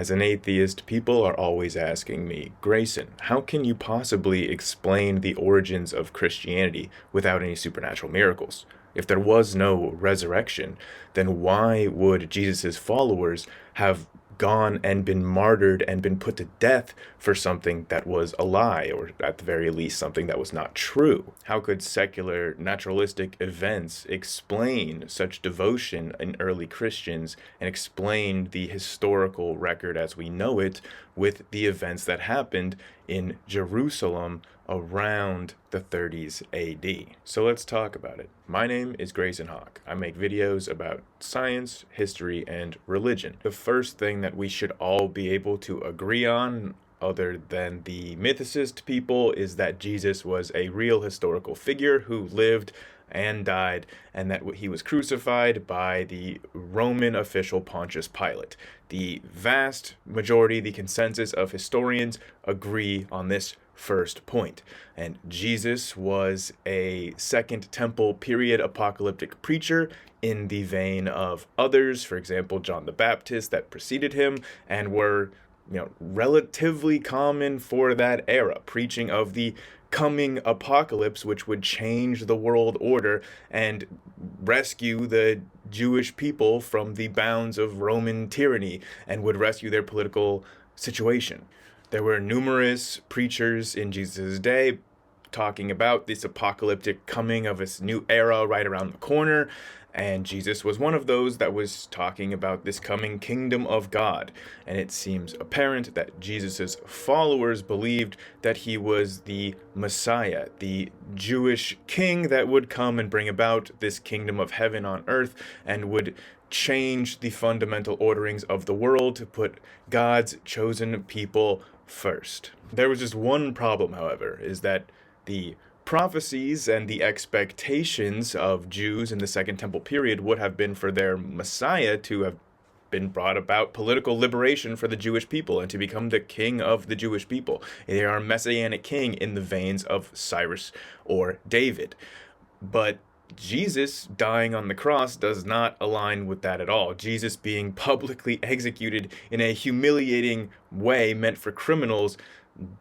As an atheist, people are always asking me, Grayson, how can you possibly explain the origins of Christianity without any supernatural miracles? If there was no resurrection, then why would Jesus' followers have gone and been martyred and been put to death for something that was a lie, or at the very least, something that was not true? How could secular, naturalistic events explain such devotion in early Christians and explain the historical record as we know it with the events that happened in Jerusalem around the 30s AD? So let's talk about it. My name is Grayson Hawk. I make videos about science, history, and religion. The first thing that we should all be able to agree on, other than the mythicist people, is that Jesus was a real historical figure who lived and died, and that he was crucified by the Roman official Pontius Pilate. The vast majority, the consensus of historians, agree on this first point. And Jesus was a Second Temple period apocalyptic preacher in the vein of others, for example, John the Baptist, that preceded him and were relatively common for that era, preaching of the coming apocalypse, which would change the world order and rescue the Jewish people from the bounds of Roman tyranny and would rescue their political situation. There were numerous preachers in Jesus' day talking about this apocalyptic coming of this new era right around the corner, and Jesus was one of those that was talking about this coming kingdom of God. And it seems apparent that Jesus' followers believed that he was the Messiah, the Jewish king that would come and bring about this kingdom of heaven on earth and would change the fundamental orderings of the world to put God's chosen people first. There was just one problem, however, is that the prophecies and the expectations of Jews in the Second Temple period would have been for their Messiah to have been brought about political liberation for the Jewish people and to become the king of the Jewish people. They are a messianic king in the veins of Cyrus or David. But Jesus dying on the cross does not align with that at all. Jesus being publicly executed in a humiliating way meant for criminals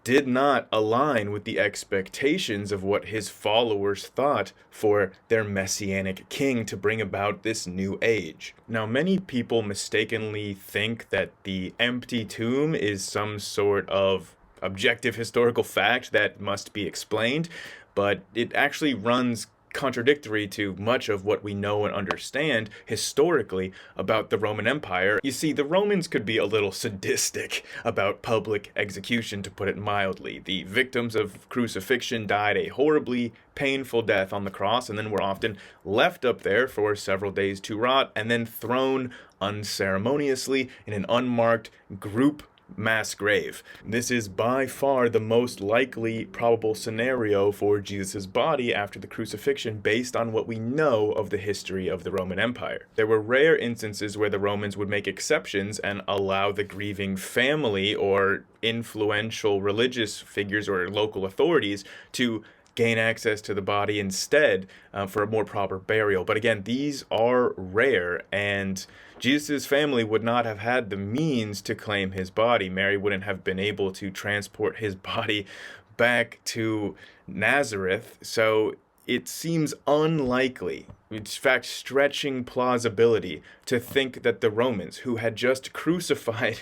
did not align with the expectations of what his followers thought for their messianic king to bring about this new age. Now, many people mistakenly think that the empty tomb is some sort of objective historical fact that must be explained, but it actually runs contradictory to much of what we know and understand historically about the Roman Empire. You see, the Romans could be a little sadistic about public execution, to put it mildly. The victims of crucifixion died a horribly painful death on the cross and then were often left up there for several days to rot and then thrown unceremoniously in an unmarked group mass grave. This is by far the most likely probable scenario for Jesus' body after the crucifixion based on what we know of the history of the Roman Empire. There were rare instances where the Romans would make exceptions and allow the grieving family or influential religious figures or local authorities to gain access to the body instead for a more proper burial. But again, these are rare, and Jesus' family would not have had the means to claim his body. Mary wouldn't have been able to transport his body back to Nazareth, so it seems unlikely, in fact stretching plausibility, to think that the Romans, who had just crucified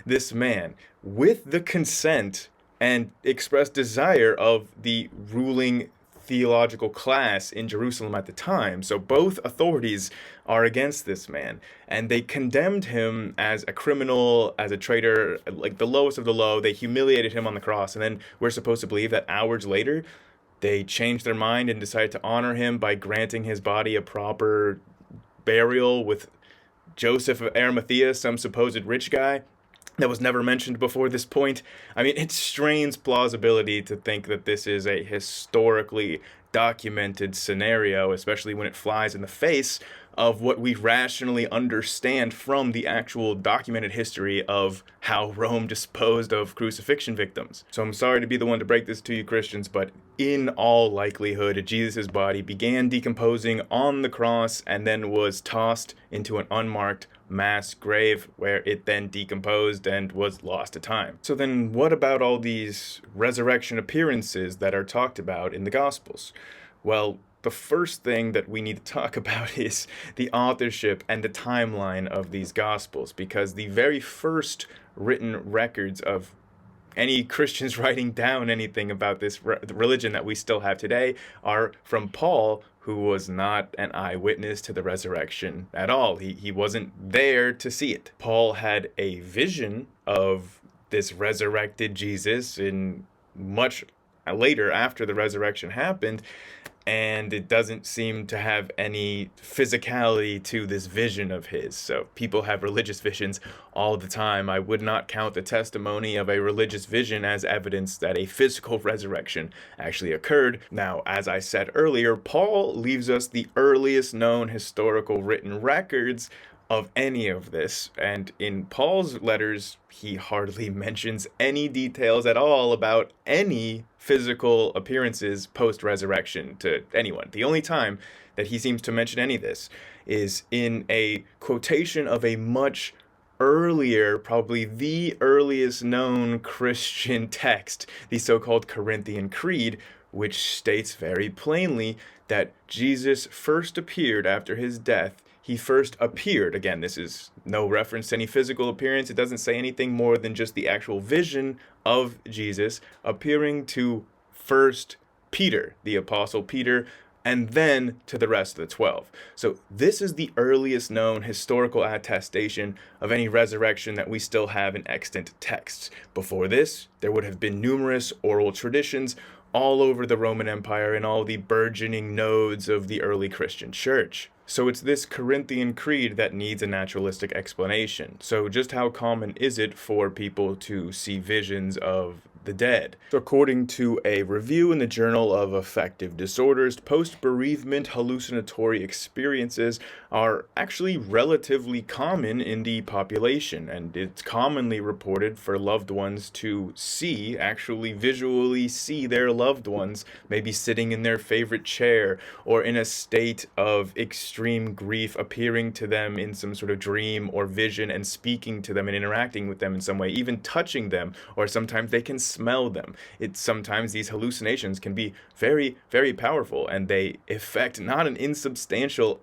this man with the consent and expressed desire of the ruling theological class in Jerusalem at the time. So both authorities are against this man, and they condemned him as a criminal, as a traitor, like the lowest of the low. They humiliated him on the cross, and then we're supposed to believe that hours later they changed their mind and decided to honor him by granting his body a proper burial with Joseph of Arimathea, some supposed rich guy that was never mentioned before this point. I mean, it strains plausibility to think that this is a historically documented scenario, especially when it flies in the face of what we rationally understand from the actual documented history of how Rome disposed of crucifixion victims. So I'm sorry to be the one to break this to you, Christians, but in all likelihood, Jesus' body began decomposing on the cross and then was tossed into an unmarked mass grave where it then decomposed and was lost to time. So then what about all these resurrection appearances that are talked about in the Gospels? Well, the first thing that we need to talk about is the authorship and the timeline of these Gospels, because the very first written records of any Christians writing down anything about this religion that we still have today are from Paul, who was not an eyewitness to the resurrection at all. He wasn't there to see it. Paul had a vision of this resurrected Jesus in much later after the resurrection happened, and it doesn't seem to have any physicality to this vision of his. So people have religious visions all the time. I would not count the testimony of a religious vision as evidence that a physical resurrection actually occurred. Now, as I said earlier, Paul leaves us the earliest known historical written records of any of this, and in Paul's letters he hardly mentions any details at all about any physical appearances post-resurrection to anyone. The only time that he seems to mention any of this is in a quotation of a much earlier, probably the earliest known Christian text, the so-called Corinthian Creed, which states very plainly that Jesus first appeared after his death. He first appeared. Again, this is no reference to any physical appearance. It doesn't say anything more than just the actual vision of Jesus appearing to first Peter, the Apostle Peter, and then to the rest of the 12. So this is the earliest known historical attestation of any resurrection that we still have in extant texts. Before this, there would have been numerous oral traditions all over the Roman Empire and all the burgeoning nodes of the early Christian church. So it's this Corinthian Creed that needs a naturalistic explanation. So just how common is it for people to see visions of the dead? So according to a review in the Journal of Affective Disorders, post-bereavement hallucinatory experiences are actually relatively common in the population, and it's commonly reported for loved ones to actually visually see their loved ones maybe sitting in their favorite chair or in a state of extreme grief, appearing to them in some sort of dream or vision and speaking to them and interacting with them in some way, even touching them, or sometimes they can smell them. Sometimes these hallucinations can be very, very powerful, and they affect not an insubstantial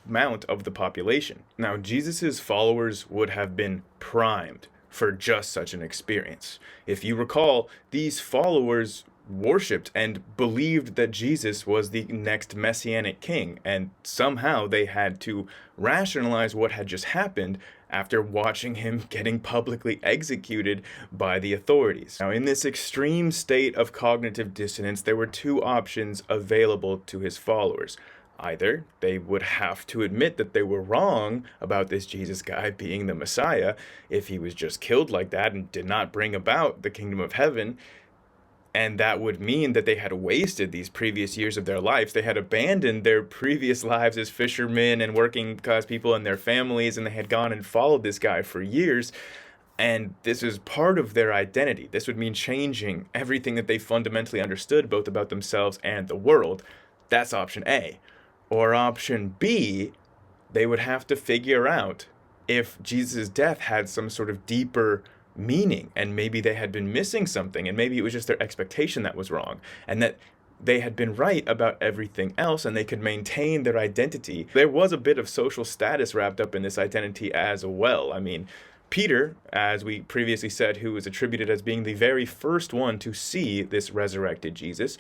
amount of the population. Now, Jesus's followers would have been primed for just such an experience. If you recall, these followers worshipped and believed that Jesus was the next messianic king, and somehow they had to rationalize what had just happened after watching him getting publicly executed by the authorities. Now, in this extreme state of cognitive dissonance, there were two options available to his followers. Either they would have to admit that they were wrong about this Jesus guy being the Messiah if he was just killed like that and did not bring about the kingdom of heaven, and that would mean that they had wasted these previous years of their lives. They had abandoned their previous lives as fishermen and working class people and their families, and they had gone and followed this guy for years. And this is part of their identity. This would mean changing everything that they fundamentally understood, both about themselves and the world. That's option A. Or option B, they would have to figure out if Jesus' death had some sort of deeper meaning, and maybe they had been missing something, and maybe it was just their expectation that was wrong, and that they had been right about everything else, and they could maintain their identity. There was a bit of social status wrapped up in this identity as well. I mean, Peter, as we previously said, who was attributed as being the very first one to see this resurrected Jesus,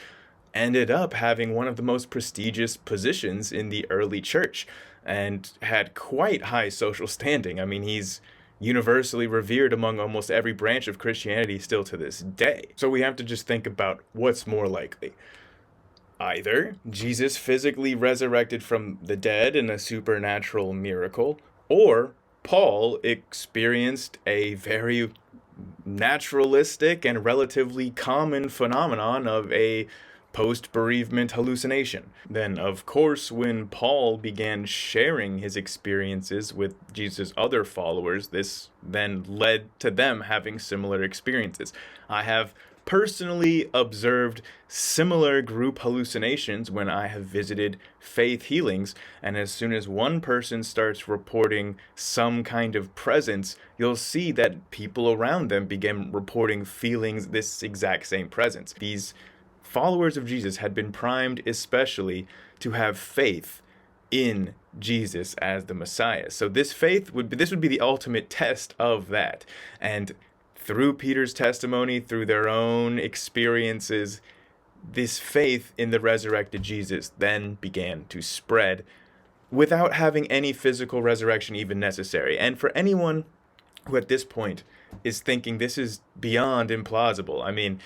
ended up having one of the most prestigious positions in the early church and had quite high social standing. I mean, he's universally revered among almost every branch of Christianity still to this day. So we have to just think about what's more likely. Either Jesus physically resurrected from the dead in a supernatural miracle, or Paul experienced a very naturalistic and relatively common phenomenon of a post-bereavement hallucination. Then, of course, when Paul began sharing his experiences with Jesus' other followers, this then led to them having similar experiences. I have personally observed similar group hallucinations when I have visited faith healings, and as soon as one person starts reporting some kind of presence, you'll see that people around them begin reporting feelings this exact same presence. These followers of Jesus had been primed especially to have faith in Jesus as the Messiah. So this would be the ultimate test of that. And through Peter's testimony, through their own experiences, this faith in the resurrected Jesus then began to spread without having any physical resurrection even necessary. And for anyone who at this point is thinking this is beyond implausible, I mean,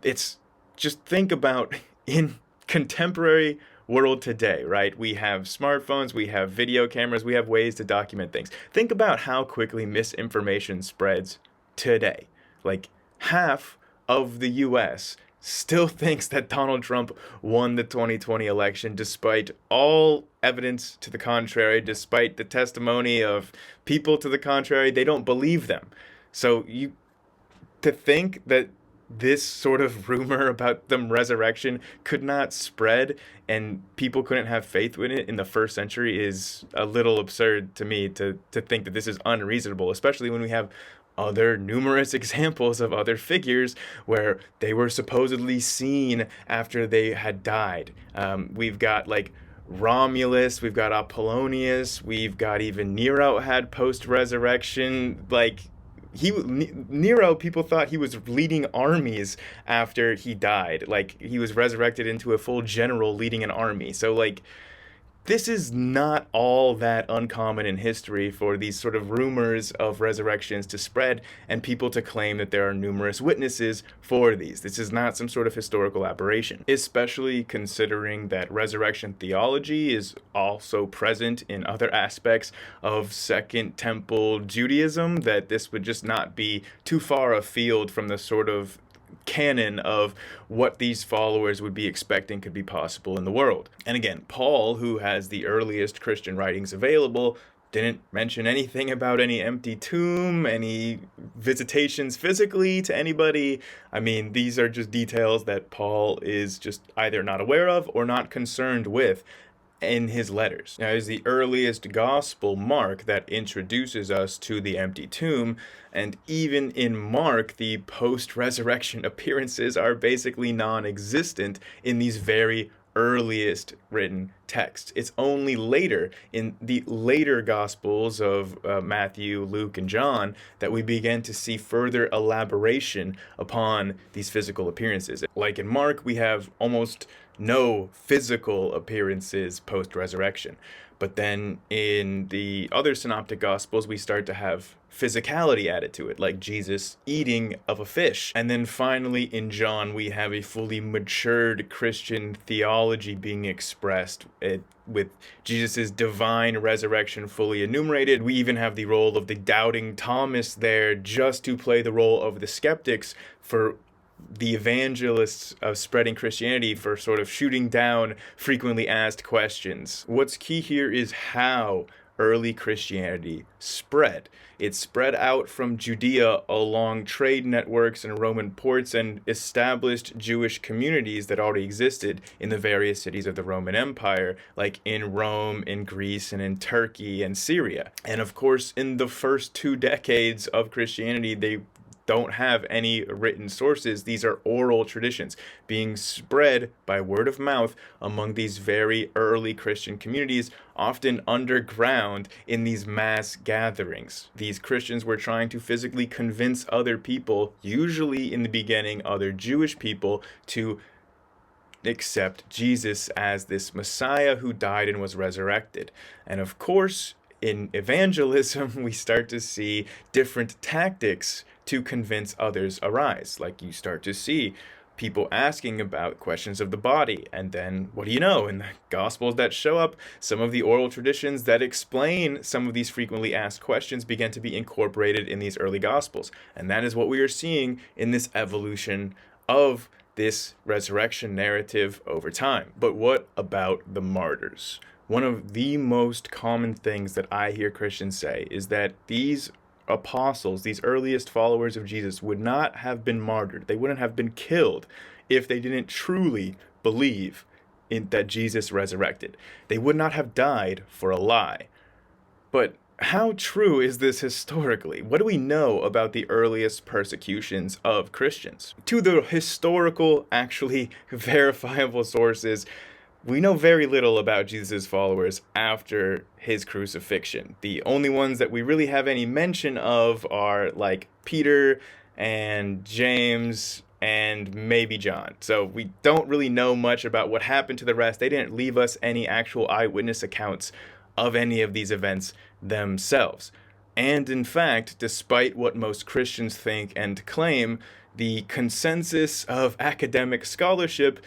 it's just think about in contemporary world today, right? We have smartphones, we have video cameras, we have ways to document things. Think about how quickly misinformation spreads today. Like half of the US still thinks that Donald Trump won the 2020 election despite all evidence to the contrary, despite the testimony of people to the contrary. They don't believe them. So to think that this sort of rumor about the resurrection could not spread and people couldn't have faith in it in the first century is a little absurd to me, to think that this is unreasonable, especially when we have other numerous examples of other figures where they were supposedly seen after they had died. We've got like Romulus, we've got Apollonius, we've got even Nero had post-resurrection. Like Nero, people thought he was leading armies after he died. Like he was resurrected into a full general leading an army. So like, this is not all that uncommon in history for these sort of rumors of resurrections to spread and people to claim that there are numerous witnesses for these. This is not some sort of historical aberration, especially considering that resurrection theology is also present in other aspects of Second Temple Judaism, that this would just not be too far afield from the sort of canon of what these followers would be expecting could be possible in the world. And again, Paul, who has the earliest Christian writings available, didn't mention anything about any empty tomb, any visitations physically to anybody. I mean, these are just details that Paul is just either not aware of or not concerned with in his letters. Now, is the earliest gospel Mark that introduces us to the empty tomb, and even in Mark, the post-resurrection appearances are basically non-existent in these very earliest written texts. It's only later, in the later Gospels of Matthew, Luke, and John, that we begin to see further elaboration upon these physical appearances. Like in Mark, we have almost no physical appearances post-resurrection. But then in the other synoptic gospels, we start to have physicality added to it, like Jesus eating of a fish. And then finally in John, we have a fully matured Christian theology being expressed with Jesus' divine resurrection fully enumerated. We even have the role of the doubting Thomas there, just to play the role of the skeptics for the evangelists of spreading Christianity, for sort of shooting down frequently asked questions. What's key here is how early Christianity spread. It spread out from Judea along trade networks and Roman ports and established Jewish communities that already existed in the various cities of the Roman Empire, like in Rome, in Greece, and in Turkey and Syria. And of course, in the first 2 decades of Christianity, they don't have any written sources. These are oral traditions being spread by word of mouth among these very early Christian communities, often underground in these mass gatherings. These Christians were trying to physically convince other people, usually in the beginning other Jewish people, to accept Jesus as this Messiah who died and was resurrected. And of course, in evangelism, we start to see different tactics to convince others arise. Like you start to see people asking about questions of the body, and then what do you know, in the gospels that show up, some of the oral traditions that explain some of these frequently asked questions begin to be incorporated in these early gospels. And that is what we are seeing in this evolution of this resurrection narrative over time. But what about the martyrs? One of the most common things that I hear Christians say is that these apostles, these earliest followers of Jesus, would not have been martyred. They wouldn't have been killed if they didn't truly believe in that Jesus resurrected. They would not have died for a lie. But how true is this historically? What do we know about the earliest persecutions of Christians? To the historical, actually verifiable sources, we know very little about Jesus' followers after his crucifixion. The only ones that we really have any mention of are like Peter and James and maybe John. So we don't really know much about what happened to the rest. They didn't leave us any actual eyewitness accounts of any of these events themselves. And in fact, despite what most Christians think and claim, the consensus of academic scholarship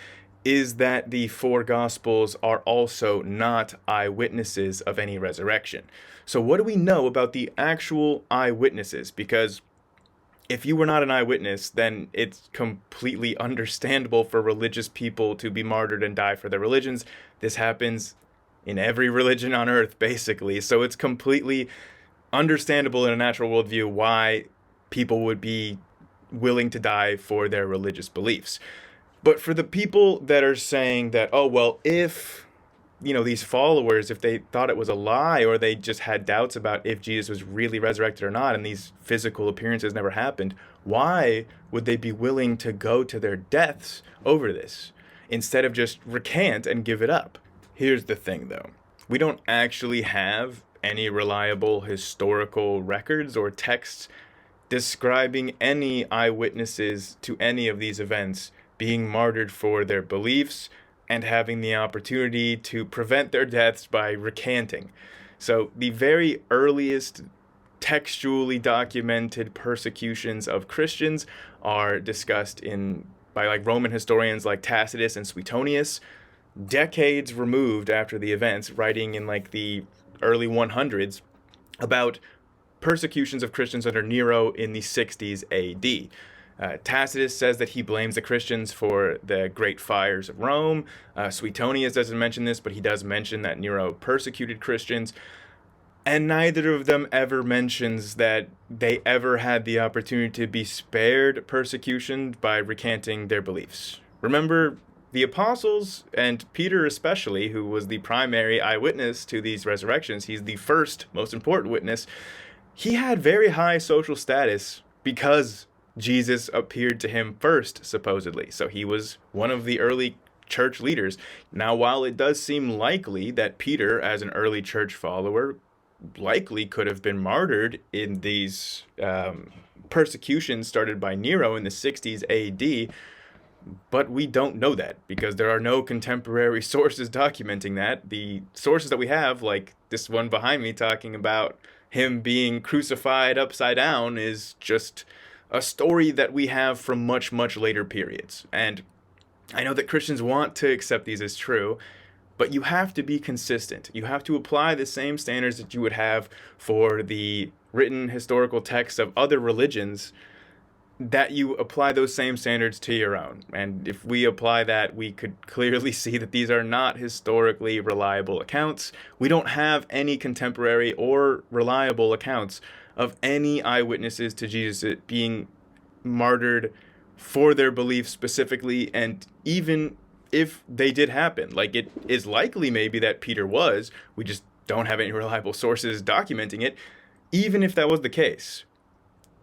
is that the four Gospels are also not eyewitnesses of any resurrection. So what do we know about the actual eyewitnesses? Because if you were not an eyewitness, then it's completely understandable for religious people to be martyred and die for their religions. This happens in every religion on earth, basically. So it's completely understandable in a natural worldview why people would be willing to die for their religious beliefs. But for the people that are saying that, oh, well, if, these followers, if they thought it was a lie or they just had doubts about if Jesus was really resurrected or not, and these physical appearances never happened, why would they be willing to go to their deaths over this instead of just recant and give it up? Here's the thing, though. We don't actually have any reliable historical records or texts describing any eyewitnesses to any of these events being martyred for their beliefs and having the opportunity to prevent their deaths by recanting. So the very earliest textually documented persecutions of Christians are discussed by Roman historians like Tacitus and Suetonius, decades removed after the events, writing in the early 100s about persecutions of Christians under Nero in the 60s AD. Tacitus says that he blames the Christians for the great fires of Rome. Suetonius doesn't mention this, but he does mention that Nero persecuted Christians. And neither of them ever mentions that they ever had the opportunity to be spared persecution by recanting their beliefs. Remember, the apostles, and Peter especially, who was the primary eyewitness to these resurrections, he's the first most important witness, he had very high social status because Jesus appeared to him first, supposedly. So he was one of the early church leaders. Now, while it does seem likely that Peter, as an early church follower, likely could have been martyred in these persecutions started by Nero in the 60s AD, but we don't know that because there are no contemporary sources documenting that. The sources that we have, like this one behind me talking about him being crucified upside down, is just a story that we have from much, much later periods. And I know that Christians want to accept these as true, but you have to be consistent. You have to apply the same standards that you would have for the written historical texts of other religions, that you apply those same standards to your own. And if we apply that, we could clearly see that these are not historically reliable accounts. We don't have any contemporary or reliable accounts of any eyewitnesses to Jesus being martyred for their beliefs specifically. And even if they did happen, it is likely maybe that Peter was, we just don't have any reliable sources documenting it. Even if that was the case,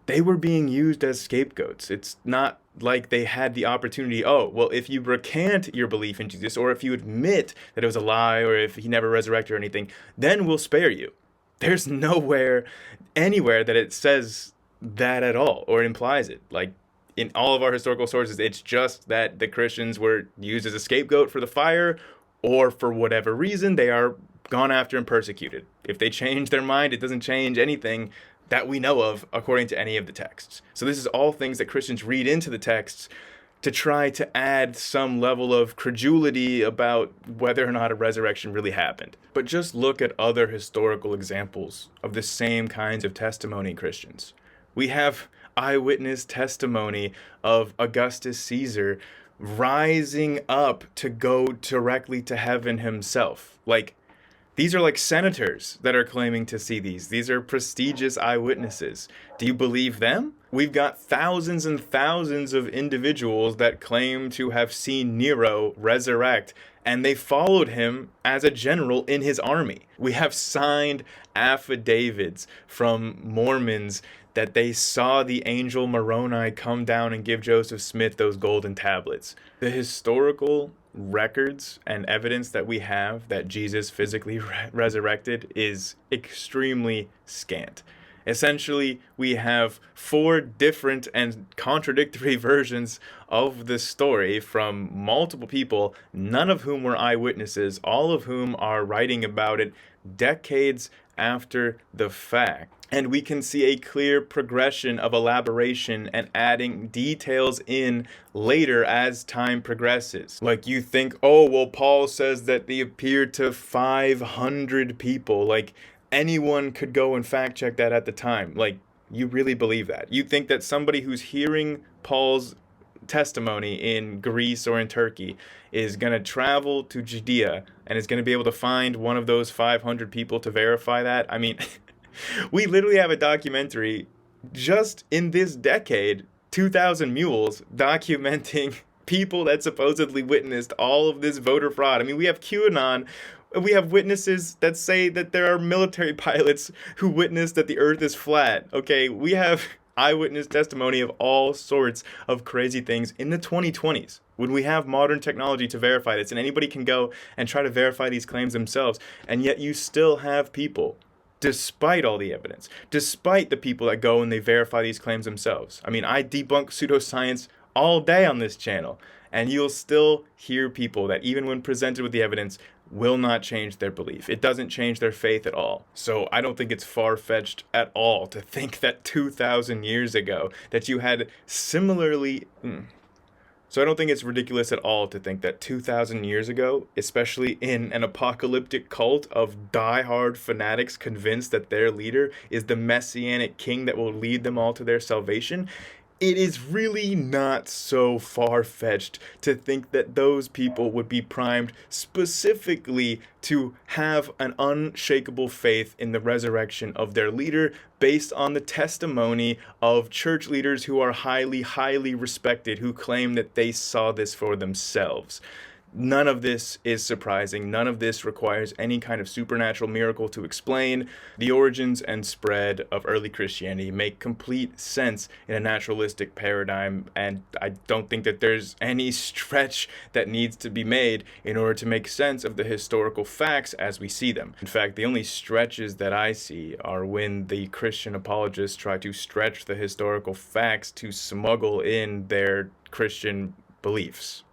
they were being used as scapegoats. It's not like they had the opportunity, if you recant your belief in Jesus, or if you admit that it was a lie, or if he never resurrected or anything, then we'll spare you. There's anywhere that it says that at all, or implies it. In all of our historical sources, it's just that the Christians were used as a scapegoat for the fire, or for whatever reason, they are gone after and persecuted. If they change their mind, it doesn't change anything that we know of according to any of the texts. So this is all things that Christians read into the texts to try to add some level of credulity about whether or not a resurrection really happened. But just look at other historical examples of the same kinds of testimony, Christians. We have eyewitness testimony of Augustus Caesar rising up to go directly to heaven himself. These are like senators that are claiming to see these. These are prestigious eyewitnesses. Do you believe them? We've got thousands and thousands of individuals that claim to have seen Nero resurrect, and they followed him as a general in his army. We have signed affidavits from Mormons that they saw the angel Moroni come down and give Joseph Smith those golden tablets. The historical records and evidence that we have that Jesus physically resurrected is extremely scant. Essentially, we have 4 different and contradictory versions of the story from multiple people, none of whom were eyewitnesses, all of whom are writing about it decades after the fact. And we can see a clear progression of elaboration and adding details in later as time progresses. Like you think, oh, well, Paul says that they appeared to 500 people. Like anyone could go and fact check that at the time. Like, you really believe that? You think that somebody who's hearing Paul's testimony in Greece or in Turkey is going to travel to Judea and is going to be able to find one of those 500 people to verify that? I mean, we literally have a documentary just in this decade, 2,000 Mules, documenting people that supposedly witnessed all of this voter fraud. I mean, we have QAnon. We have witnesses that say that there are military pilots who witnessed that the earth is flat. Okay, we have eyewitness testimony of all sorts of crazy things in the 2020s when we have modern technology to verify this, and anybody can go and try to verify these claims themselves. And yet you still have people, despite all the evidence, despite the people that go and they verify these claims themselves. I mean, I debunk pseudoscience all day on this channel, and you'll still hear people that even when presented with the evidence will not change their belief. It doesn't change their faith at all. So I don't think it's far-fetched at all to think that 2,000 years ago that you had similarly... So I don't think it's ridiculous at all to think that 2,000 years ago, especially in an apocalyptic cult of die-hard fanatics convinced that their leader is the messianic king that will lead them all to their salvation, it is really not so far-fetched to think that those people would be primed specifically to have an unshakable faith in the resurrection of their leader based on the testimony of church leaders who are highly, highly respected, who claim that they saw this for themselves. None of this is surprising. None of this requires any kind of supernatural miracle to explain. The origins and spread of early Christianity make complete sense in a naturalistic paradigm, and I don't think that there's any stretch that needs to be made in order to make sense of the historical facts as we see them. In fact, the only stretches that I see are when the Christian apologists try to stretch the historical facts to smuggle in their Christian beliefs.